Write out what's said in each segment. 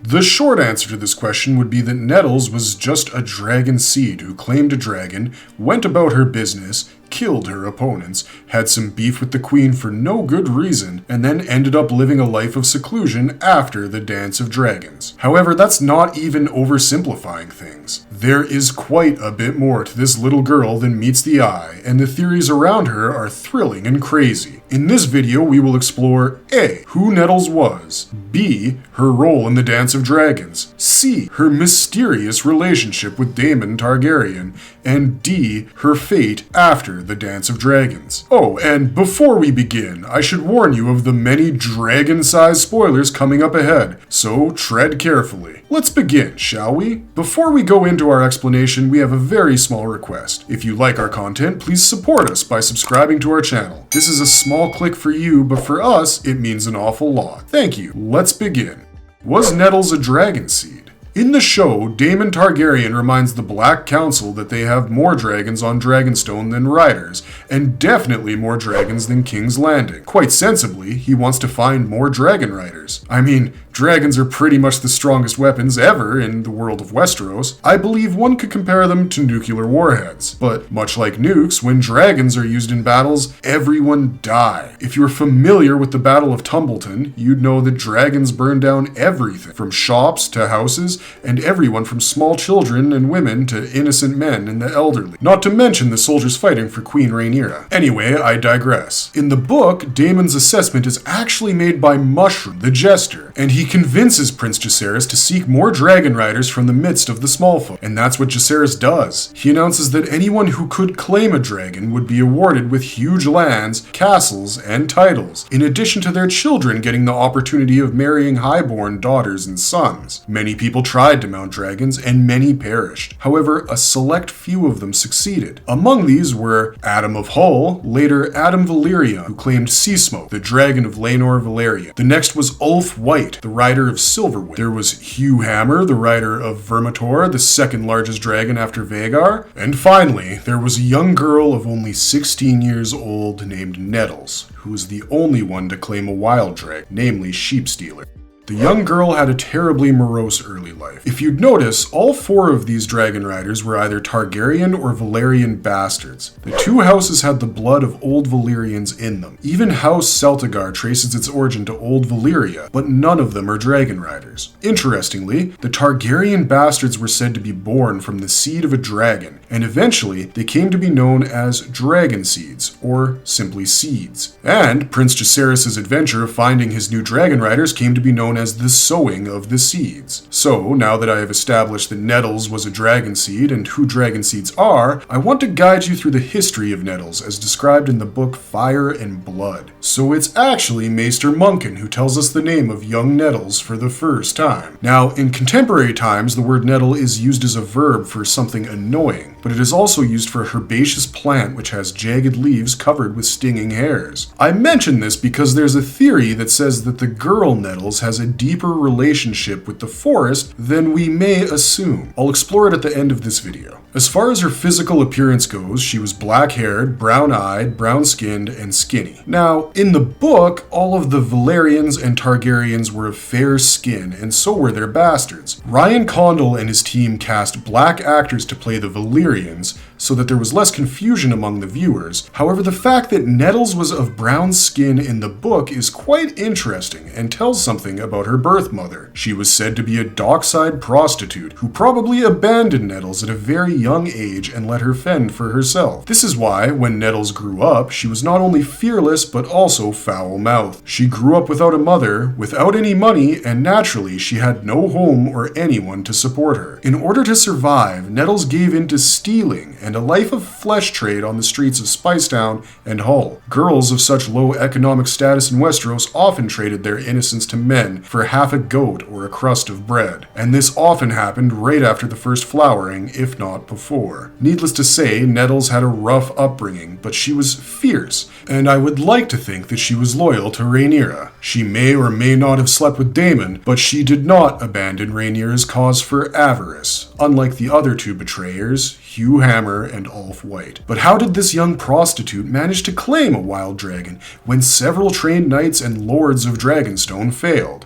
The short answer to this question would be that Nettles was just a dragon seed who claimed a dragon, went about her business, killed her opponents, had some beef with the queen for no good reason, and then ended up living a life of seclusion after the Dance of Dragons. However, that's not even oversimplifying things. There is quite a bit more to this little girl than meets the eye, and the theories around her are thrilling and crazy. In this video, we will explore A. Who Nettles was, B. Her role in the Dance of Dragons, C. Her mysterious relationship with Daemon Targaryen, and D. Her fate after the Dance of Dragons. Oh, and before we begin, I should warn you of the many dragon-sized spoilers coming up ahead, so tread carefully. Let's begin, shall we? Before we go into our explanation, we have a very small request. If you like our content, please support us by subscribing to our channel. This is a small click for you, but for us, it means an awful lot. Thank you. Let's begin. Was Nettles a dragon seed? In the show, Daemon Targaryen reminds the Black Council that they have more dragons on Dragonstone than riders, and definitely more dragons than King's Landing. Quite sensibly, he wants to find more dragon riders. I mean, dragons are pretty much the strongest weapons ever in the world of Westeros. I believe one could compare them to nuclear warheads. But much like nukes, when dragons are used in battles, everyone die. If you're familiar with the Battle of Tumbleton, you'd know that dragons burn down everything, from shops to houses, and everyone from small children and women to innocent men and the elderly. Not to mention the soldiers fighting for Queen Rhaenyra. Anyway, I digress. In the book, Daemon's assessment is actually made by Mushroom, the Jester, and he convinces Prince Jacaerys to seek more dragon riders from the midst of the small folk. And that's what Jacaerys does. He announces that anyone who could claim a dragon would be awarded with huge lands, castles, and titles, in addition to their children getting the opportunity of marrying highborn daughters and sons. Many people tried to mount dragons, and many perished. However, a select few of them succeeded. Among these were Adam of Hull, later Adam Valyrian, who claimed Seasmoke, the dragon of Laenor Valyrian. The next was Ulf White, the rider of Silverwind. There was Hugh Hammer, the rider of Vermithor, the second largest dragon after Vhagar. And finally, there was a young girl of only 16 years old named Nettles, who was the only one to claim a wild dragon, namely Sheepstealer. The young girl had a terribly morose early life. If you'd notice, all four of these dragon riders were either Targaryen or Valyrian bastards. The two houses had the blood of old Valyrians in them. Even House Celtigar traces its origin to old Valyria, but none of them are dragon riders. Interestingly, the Targaryen bastards were said to be born from the seed of a dragon, and eventually they came to be known as dragon seeds, or simply seeds. And Prince Jacaerys' adventure of finding his new dragon riders came to be known as the sowing of the seeds. So, now that I have established that Nettles was a dragon seed and who dragon seeds are, I want to guide you through the history of Nettles as described in the book Fire and Blood. So it's actually Maester Munkin who tells us the name of young Nettles for the first time. Now, in contemporary times, the word nettle is used as a verb for something annoying, but it is also used for a herbaceous plant which has jagged leaves covered with stinging hairs. I mention this because there's a theory that says that the girl Nettles has a deeper relationship with the forest than we may assume. I'll explore it at the end of this video. As far as her physical appearance goes, she was black-haired, brown-eyed, brown-skinned, and skinny. Now, in the book, all of the Valyrians and Targaryens were of fair skin, and so were their bastards. Ryan Condal and his team cast black actors to play the Valyrians, so that there was less confusion among the viewers. However, the fact that Nettles was of brown skin in the book is quite interesting and tells something about her birth mother. She was said to be a dockside prostitute who probably abandoned Nettles at a very young age and let her fend for herself. This is why, when Nettles grew up, she was not only fearless but also foul-mouthed. She grew up without a mother, without any money, and naturally she had no home or anyone to support her. In order to survive, Nettles gave in to stealing and a life of flesh trade on the streets of Spicetown and Hull. Girls of such low economic status in Westeros often traded their innocence to men for half a goat or a crust of bread, and this often happened right after the first flowering, if not before. Needless to say, Nettles had a rough upbringing, but she was fierce, and I would like to think that she was loyal to Rhaenyra. She may or may not have slept with Daemon, but she did not abandon Rhaenyra's cause for avarice, unlike the other two betrayers, Hugh Hammer and Ulf White. But how did this young prostitute manage to claim a wild dragon when several trained knights and lords of Dragonstone failed?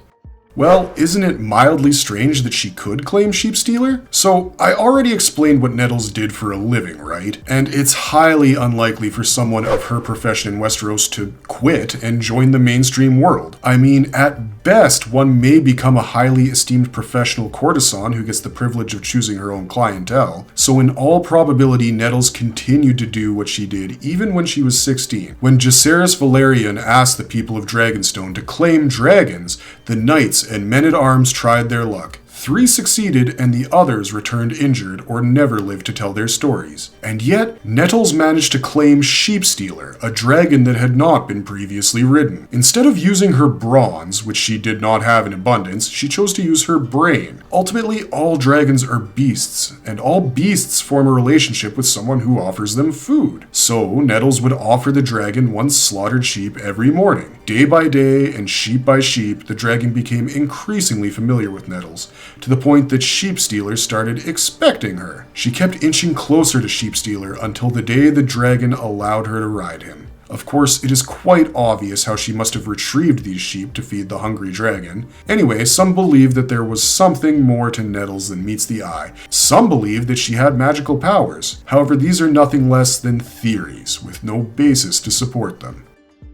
Well, isn't it mildly strange that she could claim Sheep Stealer? So, I already explained what Nettles did for a living, right? And it's highly unlikely for someone of her profession in Westeros to quit and join the mainstream world. I mean, at best, one may become a highly esteemed professional courtesan who gets the privilege of choosing her own clientele. So in all probability, Nettles continued to do what she did even when she was 16. When Jacaerys Valerian asked the people of Dragonstone to claim dragons, the knights and men-at-arms tried their luck. 3 succeeded and the others returned injured or never lived to tell their stories. And yet, Nettles managed to claim Sheep Stealer, a dragon that had not been previously ridden. Instead of using her bronze, which she did not have in abundance, she chose to use her brain. Ultimately, all dragons are beasts, and all beasts form a relationship with someone who offers them food. So, Nettles would offer the dragon one slaughtered sheep every morning. Day by day and sheep by sheep, the dragon became increasingly familiar with Nettles, to the point that Sheep Stealer started expecting her. She kept inching closer to Sheep Stealer until the day the dragon allowed her to ride him. Of course, it is quite obvious how she must have retrieved these sheep to feed the hungry dragon. Anyway, some believe that there was something more to Nettles than meets the eye. Some believe that she had magical powers. However, these are nothing less than theories, with no basis to support them.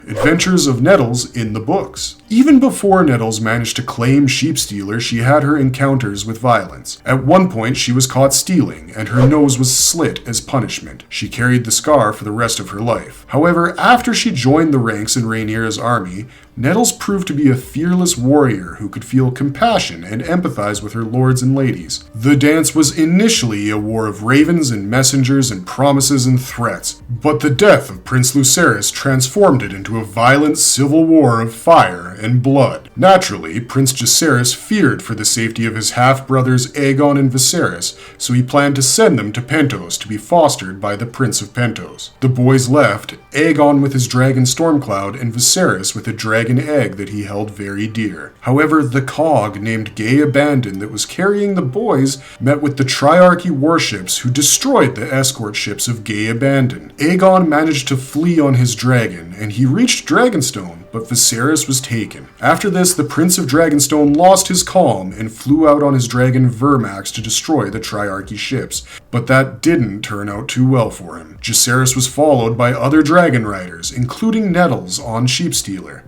Adventures of Nettles in the books. Even before Nettles managed to claim Sheep Stealer, she had her encounters with violence. At one point, she was caught stealing, and her nose was slit as punishment. She carried the scar for the rest of her life. However, after she joined the ranks in Rhaenyra's army, Nettles proved to be a fearless warrior who could feel compassion and empathize with her lords and ladies. The dance was initially a war of ravens and messengers and promises and threats, but the death of Prince Lucerys transformed it into a violent civil war of fire and blood. Naturally, Prince Jacaerys feared for the safety of his half-brothers Aegon and Viserys, so he planned to send them to Pentos to be fostered by the Prince of Pentos. The boys left, Aegon with his dragon Stormcloud and Viserys with a dragon egg that he held very dear. However, the cog named Gay Abandon that was carrying the boys met with the Triarchy warships who destroyed the escort ships of Gay Abandon. Aegon managed to flee on his dragon, and he reached Dragonstone, but Viserys was taken. After this, the Prince of Dragonstone lost his calm and flew out on his dragon Vermax to destroy the Triarchy ships, but that didn't turn out too well for him. Jacaerys was followed by other dragon riders, including Nettles on Sheep Stealer.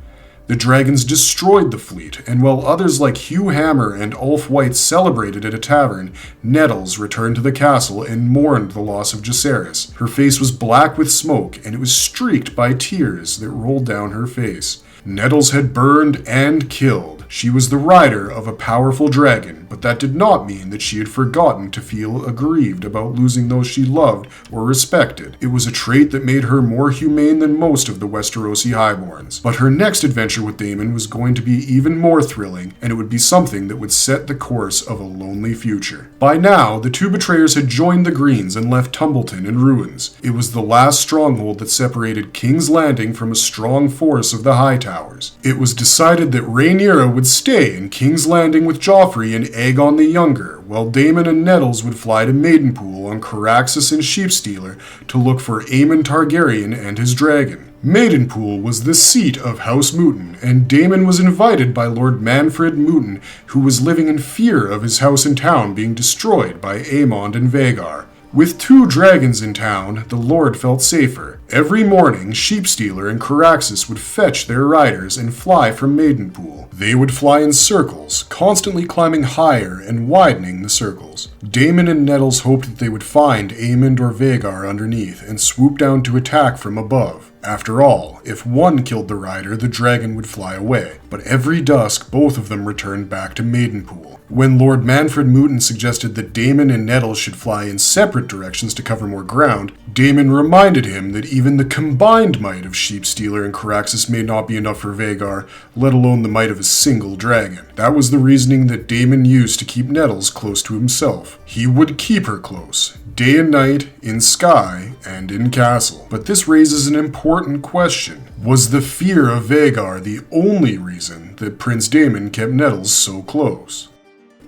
The dragons destroyed the fleet, and while others like Hugh Hammer and Ulf White celebrated at a tavern, Nettles returned to the castle and mourned the loss of Jacaerys. Her face was black with smoke, and it was streaked by tears that rolled down her face. Nettles had burned and killed. She was the rider of a powerful dragon, but that did not mean that she had forgotten to feel aggrieved about losing those she loved or respected. It was a trait that made her more humane than most of the Westerosi highborns. But her next adventure with Daemon was going to be even more thrilling, and it would be something that would set the course of a lonely future. By now, the two betrayers had joined the Greens and left Tumbleton in ruins. It was the last stronghold that separated King's Landing from a strong force of the Hightowers. It was decided that Rhaenyra would stay in King's Landing with Joffrey and Aegon the Younger, while Daemon and Nettles would fly to Maidenpool on Caraxes and Sheep Stealer to look for Aemon Targaryen and his dragon. Maidenpool was the seat of House Mouton, and Daemon was invited by Lord Manfred Mouton, who was living in fear of his house and town being destroyed by Aemond and Vhagar. With 2 dragons in town, the Lord felt safer. Every morning, Sheep Stealer and Caraxes would fetch their riders and fly from Maidenpool. They would fly in circles, constantly climbing higher and widening the circles. Daemon and Nettles hoped that they would find Aemond or Vhagar underneath and swoop down to attack from above. After all, if one killed the rider, the dragon would fly away. But every dusk, both of them returned back to Maidenpool. When Lord Manfred Mouton suggested that Daemon and Nettles should fly in separate directions to cover more ground, Daemon reminded him that even the combined might of Sheep Stealer and Caraxes may not be enough for Vhagar, let alone the might of a single dragon. That was the reasoning that Daemon used to keep Nettles close to himself. He would keep her close, day and night, in sky, and in castle. But this raises an important question. Was the fear of Vhagar the only reason that Prince Daemon kept Nettles so close?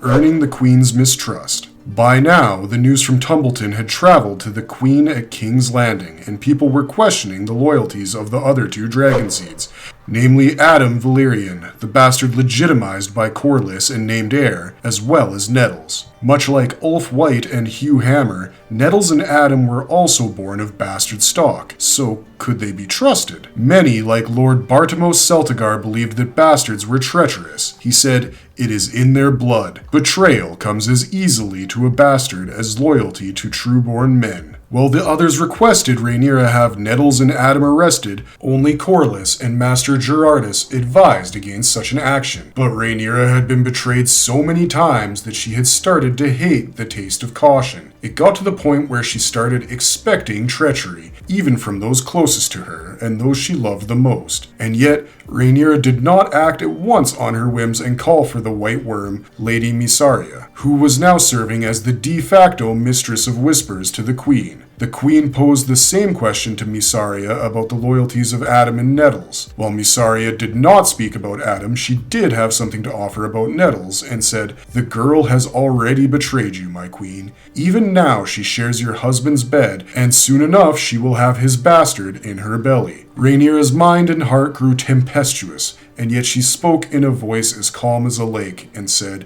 Earning the Queen's mistrust. By now, the news from Tumbleton had traveled to the Queen at King's Landing, and people were questioning the loyalties of the other 2 dragon seeds. namely Adam Valyrian, the bastard legitimized by Corlys and named heir, as well as Nettles. Much like Ulf White and Hugh Hammer, Nettles and Adam were also born of bastard stock, so could they be trusted? Many, like Lord Bartimos Celtigar, believed that bastards were treacherous. He said, "It is in their blood. Betrayal comes as easily to a bastard as loyalty to true-born men." While the others requested Rhaenyra have Nettles and Adam arrested, only Corlys and Master Gerardus advised against such an action. But Rhaenyra had been betrayed so many times that she had started to hate the taste of caution. It got to the point where she started expecting treachery, even from those closest to her and those she loved the most. And yet, Rhaenyra did not act at once on her whims and call for the White Worm, Lady Mysaria, who was now serving as the de facto Mistress of Whispers to the Queen. The Queen posed the same question to Mysaria about the loyalties of Adam and Nettles. While Mysaria did not speak about Adam, she did have something to offer about Nettles and said, "The girl has already betrayed you, my queen. Even now she shares your husband's bed, and soon enough she will have his bastard in her belly." Rhaenyra's mind and heart grew tempestuous, and yet she spoke in a voice as calm as a lake and said,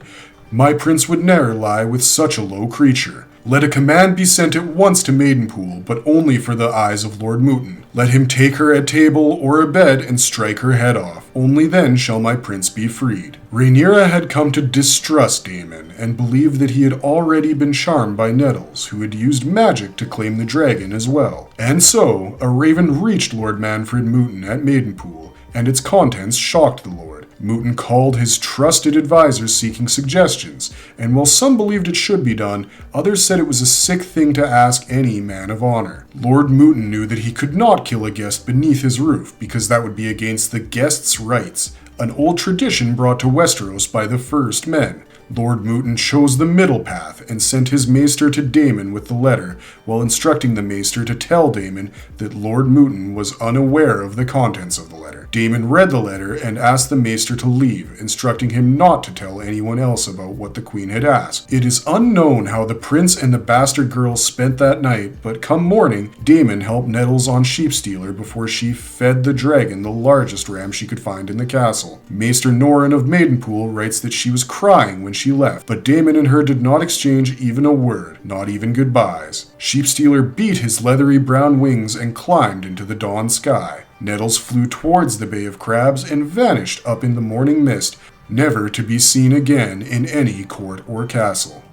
"My prince would ne'er lie with such a low creature. Let a command be sent at once to Maidenpool, but only for the eyes of Lord Mouton. Let him take her at table or a bed and strike her head off. Only then shall my prince be freed." Rhaenyra had come to distrust Daemon, and believed that he had already been charmed by Nettles, who had used magic to claim the dragon as well. And so, a raven reached Lord Manfred Mouton at Maidenpool, and its contents shocked the Lord. Mouton called his trusted advisors seeking suggestions, and while some believed it should be done, others said it was a sick thing to ask any man of honor. Lord Mouton knew that he could not kill a guest beneath his roof, because that would be against the guest's rights, an old tradition brought to Westeros by the first men. Lord Mouton chose the middle path and sent his maester to Daemon with the letter, while instructing the maester to tell Daemon that Lord Mouton was unaware of the contents of the letter. Daemon read the letter and asked the maester to leave, instructing him not to tell anyone else about what the queen had asked. It is unknown how the prince and the bastard girl spent that night, but come morning, Daemon helped Nettles on Sheepstealer before she fed the dragon the largest ram she could find in the castle. Maester Norrin of Maidenpool writes that she was crying when she left, but Daemon and her did not exchange even a word, not even goodbyes. Sheepstealer beat his leathery brown wings and climbed into the dawn sky. Nettles flew towards the Bay of Crabs and vanished up in the morning mist, never to be seen again in any court or castle.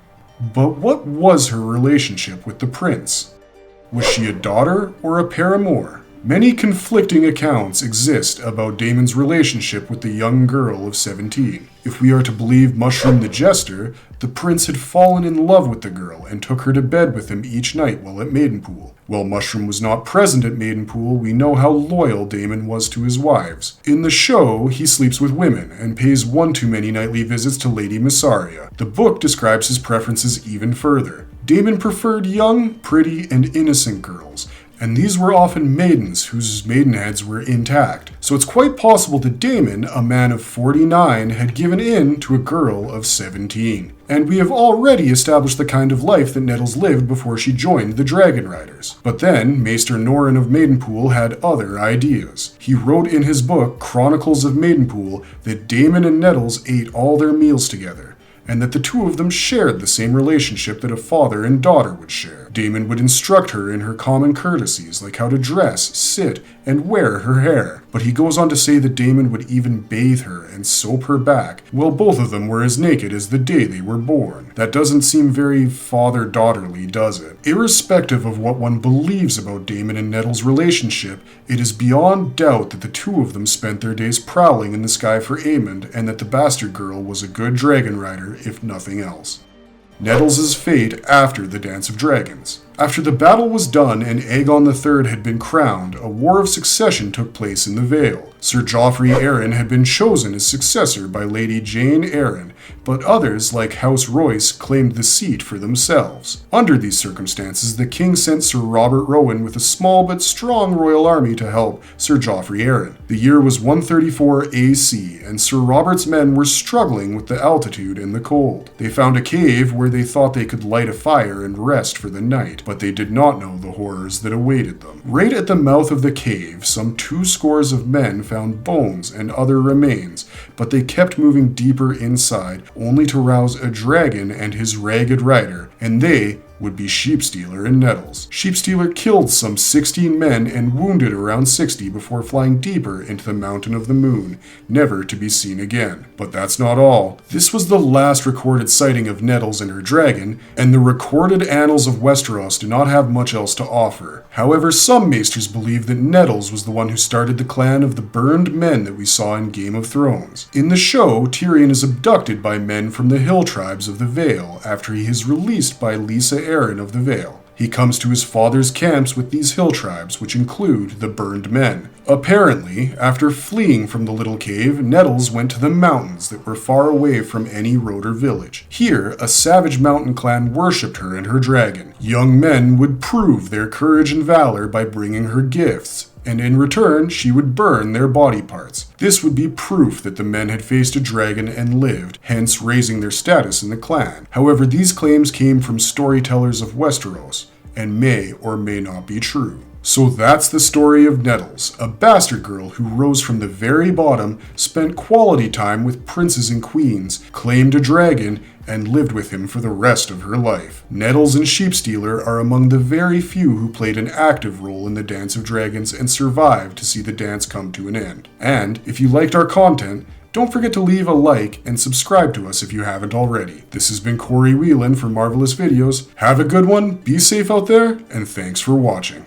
But what was her relationship with the prince? Was she a daughter or a paramour? Many conflicting accounts exist about Daemon's relationship with the young girl of 17. If we are to believe Mushroom the Jester, the prince had fallen in love with the girl and took her to bed with him each night while at Maidenpool. While Mushroom was not present at Maidenpool, we know how loyal Daemon was to his wives. In the show, he sleeps with women and pays one too many nightly visits to Lady Mysaria. The book describes his preferences even further. Daemon preferred young, pretty, and innocent girls, and these were often maidens whose maidenheads were intact. So it's quite possible that Daemon, a man of 49, had given in to a girl of 17. And we have already established the kind of life that Nettles lived before she joined the Dragon Riders. But then, Maester Norrin of Maidenpool had other ideas. He wrote in his book, Chronicles of Maidenpool, that Daemon and Nettles ate all their meals together, and that the two of them shared the same relationship that a father and daughter would share. Daemon would instruct her in her common courtesies, like how to dress, sit, and wear her hair. But he goes on to say that Daemon would even bathe her and soap her back, while both of them were as naked as the day they were born. That doesn't seem very father-daughterly, does it? Irrespective of what one believes about Daemon and Nettles' relationship, it is beyond doubt that the two of them spent their days prowling in the sky for Aemond, and that the bastard girl was a good dragon rider, if nothing else. Nettles' fate after the Dance of Dragons. After the battle was done and Aegon III had been crowned, a war of succession took place in the Vale. Sir Joffrey Arryn had been chosen as successor by Lady Jane Arryn, but others, like House Royce, claimed the seat for themselves. Under these circumstances, the king sent Sir Robert Rowan with a small but strong royal army to help Sir Joffrey Arryn. The year was 134 AC, and Sir Robert's men were struggling with the altitude and the cold. They found a cave where they thought they could light a fire and rest for the night. light, but they did not know the horrors that awaited them. Right at the mouth of the cave, some 2 scores of men found bones and other remains, but they kept moving deeper inside, only to rouse a dragon and his ragged rider, and they would be Sheepstealer and Nettles. Sheepstealer killed some 16 men and wounded around 60 before flying deeper into the Mountain of the Moon, never to be seen again. But that's not all. This was the last recorded sighting of Nettles and her dragon, and the recorded annals of Westeros do not have much else to offer. However, some maesters believe that Nettles was the one who started the clan of the burned men that we saw in Game of Thrones. In the show, Tyrion is abducted by men from the hill tribes of the Vale after he is released by Lysa Arryn of the Vale. He comes to his father's camps with these hill tribes, which include the burned men. Apparently, after fleeing from the little cave, Nettles went to the mountains that were far away from any road or village. Here, a savage mountain clan worshipped her and her dragon. Young men would prove their courage and valor by bringing her gifts, and in return, she would burn their body parts. This would be proof that the men had faced a dragon and lived, hence raising their status in the clan. However, these claims came from storytellers of Westeros, and may or may not be true. So that's the story of Nettles, a bastard girl who rose from the very bottom, spent quality time with princes and queens, claimed a dragon, and lived with him for the rest of her life. Nettles and Sheepstealer are among the very few who played an active role in the Dance of Dragons and survived to see the dance come to an end. And if you liked our content, don't forget to leave a like and subscribe to us if you haven't already. This has been Corey Whelan for Marvelous Videos. Have a good one, be safe out there, and thanks for watching.